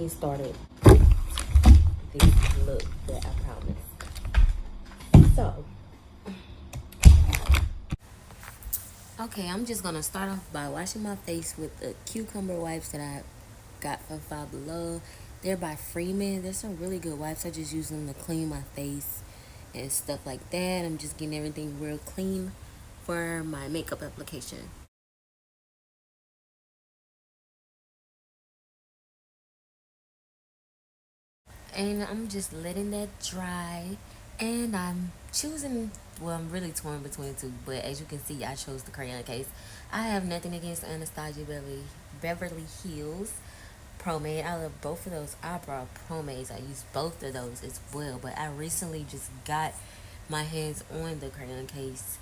get started this look that I promised. So, okay, I'm just gonna start off by washing my face with the cucumber wipes that I got from Five Below. They're by Freeman. They're some really good wipes. I just use them to clean my face and stuff like that. I'm just getting everything real clean for my makeup application. And I'm just letting that dry. And I'm choosing, well, I'm really torn between two, but as you can see, I chose the crayon case. I have nothing against Anastasia Beverly Hills Pomade. I love both of those eyebrow pomades. I use both of those as well, but I recently just got my hands on the crayon case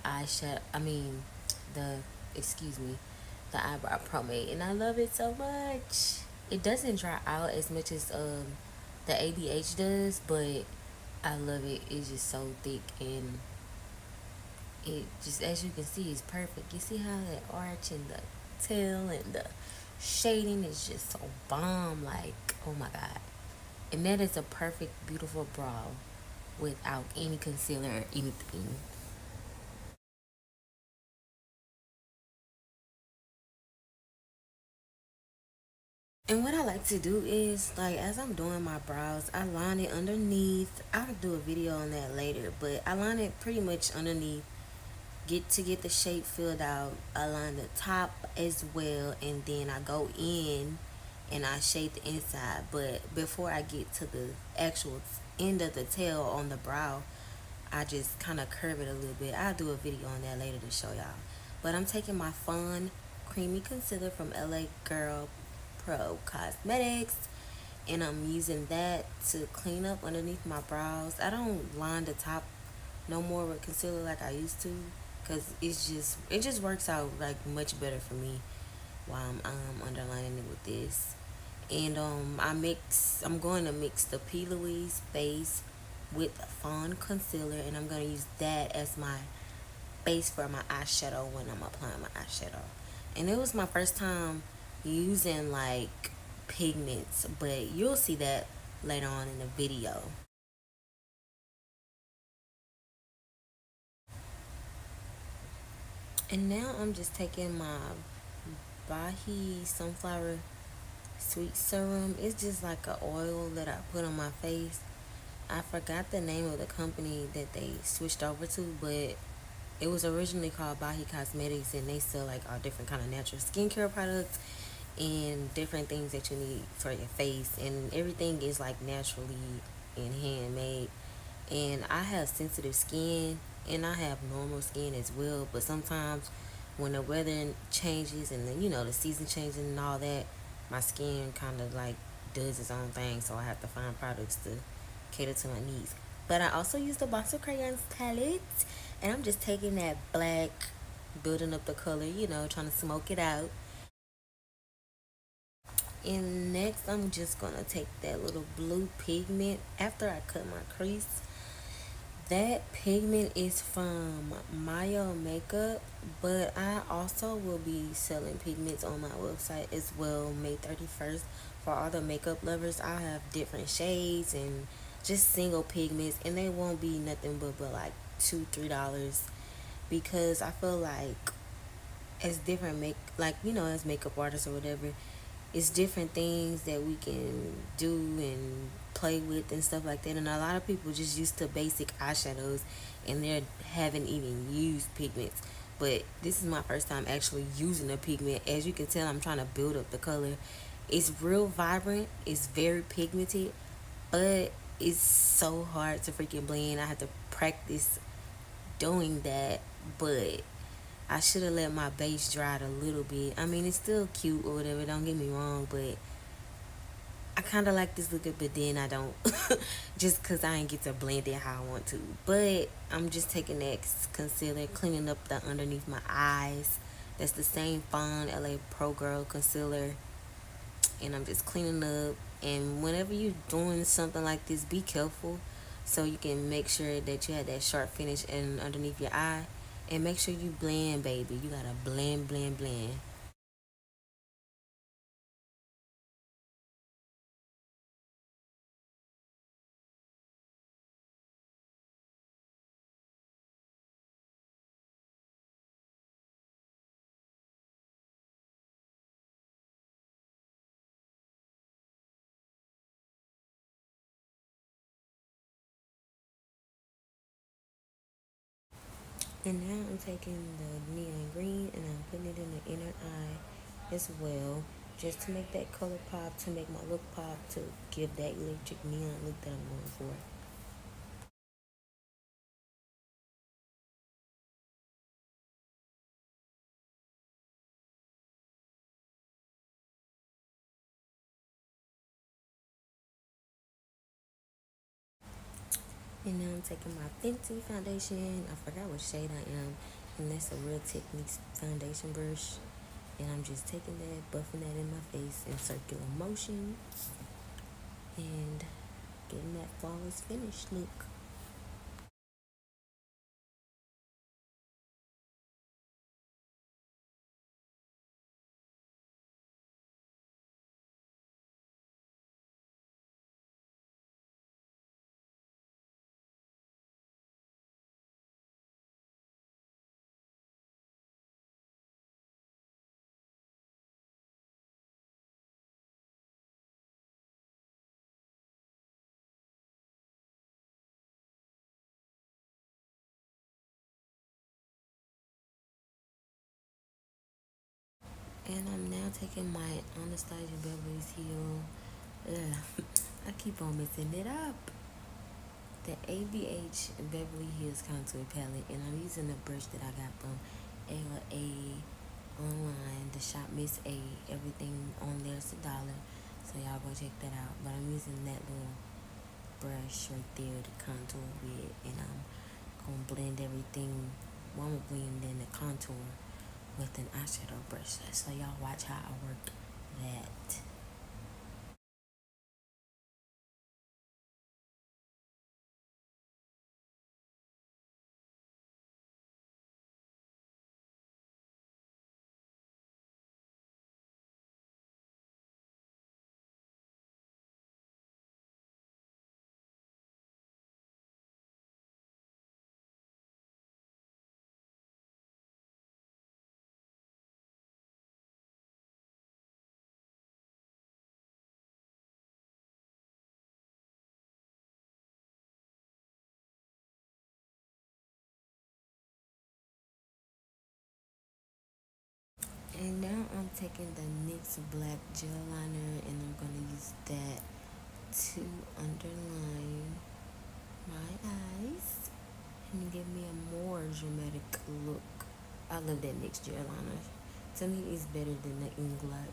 eyeshadow. The, excuse me, the eyebrow pomade, and I love it so much. It doesn't dry out as much as the ABH does, but I love it. It's just so thick, and it just, as you can see, is perfect. You see how that arch and the tail and the shading is just so bomb. Like, oh my god. And that is a perfect, beautiful brow without any concealer or anything. And what I like to do is, like, as I'm doing my brows, I line it underneath. I'll do a video on that later, but I line it pretty much underneath. Get the shape filled out. I line the top as well, and then I go in and I shape the inside. But before I get to the actual end of the tail on the brow, I just kind of curve it a little bit. I'll do a video on that later to show y'all. But I'm taking my Fun Creamy Concealer from LA Girl Pro Cosmetics, and I'm using that to clean up underneath my brows. I don't line the top no more with concealer like I used to, because it just works out like much better for me while I'm underlining it with this. And I'm going to mix the P. Louise base with Fawn concealer, and I'm going to use that as my base for my eyeshadow when I'm applying my eyeshadow. And it was my first time using like pigments, but you'll see that later on in the video. And now I'm just taking my Bahi Sunflower Sweet Serum. It's just like an oil that I put on my face. I forgot the name of the company that they switched over to, but it was originally called Bahi Cosmetics, and they sell like all different kind of natural skincare products and different things that you need for your face, and everything is like naturally and handmade. And I have sensitive skin, and I have normal skin as well, but sometimes when the weather changes and then, the season changes and all that, my skin kind of like does its own thing, so I have to find products to cater to my needs. But I also use the Box of Crayons palette, and I'm just taking that black, building up the color, trying to smoke it out. And next, I'm just gonna take that little blue pigment after I cut my crease. That pigment is from Maya Makeup, but I also will be selling pigments on my website as well, May 31st. For all the makeup lovers, I have different shades and just single pigments, and they won't be nothing but like $2-3, because I feel like as different as makeup artists or whatever, it's different things that we can do and play with and stuff like that. And a lot of people just used to basic eyeshadows, and they haven't even used pigments. But this is my first time actually using a pigment. As you can tell, I'm trying to build up the color. It's real vibrant. It's very pigmented, but it's so hard to freaking blend. I have to practice doing that, but I should have let my base dry a little bit. I mean, it's still cute or whatever, don't get me wrong, but I kind of like this look, but then I don't. Just because I ain't get to blend it how I want to. But I'm just taking that concealer, cleaning up the underneath my eyes. That's the same Fawn LA Pro Girl concealer. And I'm just cleaning up. And whenever you're doing something like this, be careful so you can make sure that you have that sharp finish and underneath your eye. And make sure you blend, baby. You gotta blend, blend, blend. And now I'm taking the neon green and I'm putting it in the inner eye as well, just to make that color pop, to make my look pop, to give that electric neon look that I'm going for. And now I'm taking my Fenty foundation. I forgot what shade I am. And that's a Real Techniques foundation brush. And I'm just taking that, buffing that in my face in circular motion. And getting that flawless finish look. And I'm now taking my Anastasia Beverly Hills. I keep on messing it up. The ABH Beverly Hills Contour Palette, and I'm using the brush that I got from LA online. The shop Miss A. Everything on there is $1, so y'all go check that out. But I'm using that little brush right there to contour with, and I'm gonna blend everything. Well, I'm gonna blend in the contour with an eyeshadow brush. So y'all watch how I work that. And now I'm taking the NYX black gel liner, and I'm gonna use that to underline my eyes and give me a more dramatic look. I love that NYX gel liner. To me, it's better than the Inglot.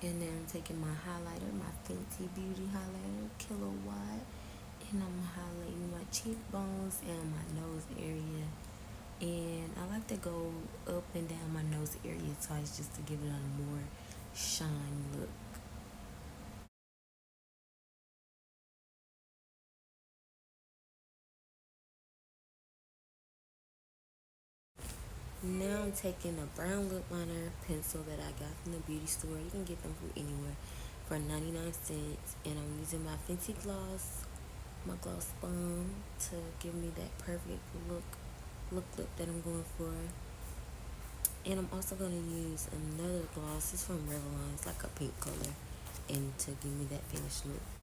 And now I'm taking my highlighter, my Fenty Beauty highlighter, Kilowatt, and I'm highlighting my cheekbones and my nose area. And I like to go up and down my nose area twice just to give it a more shine look. Now I'm taking a brown lip liner pencil that I got from the beauty store. You can get them from anywhere for 99 cents. And I'm using my Fenty Gloss, my gloss bomb, to give me that perfect look that I'm going for. And I'm also going to use another gloss. It's from Revlon. It's like a pink color. And to give me that finished look.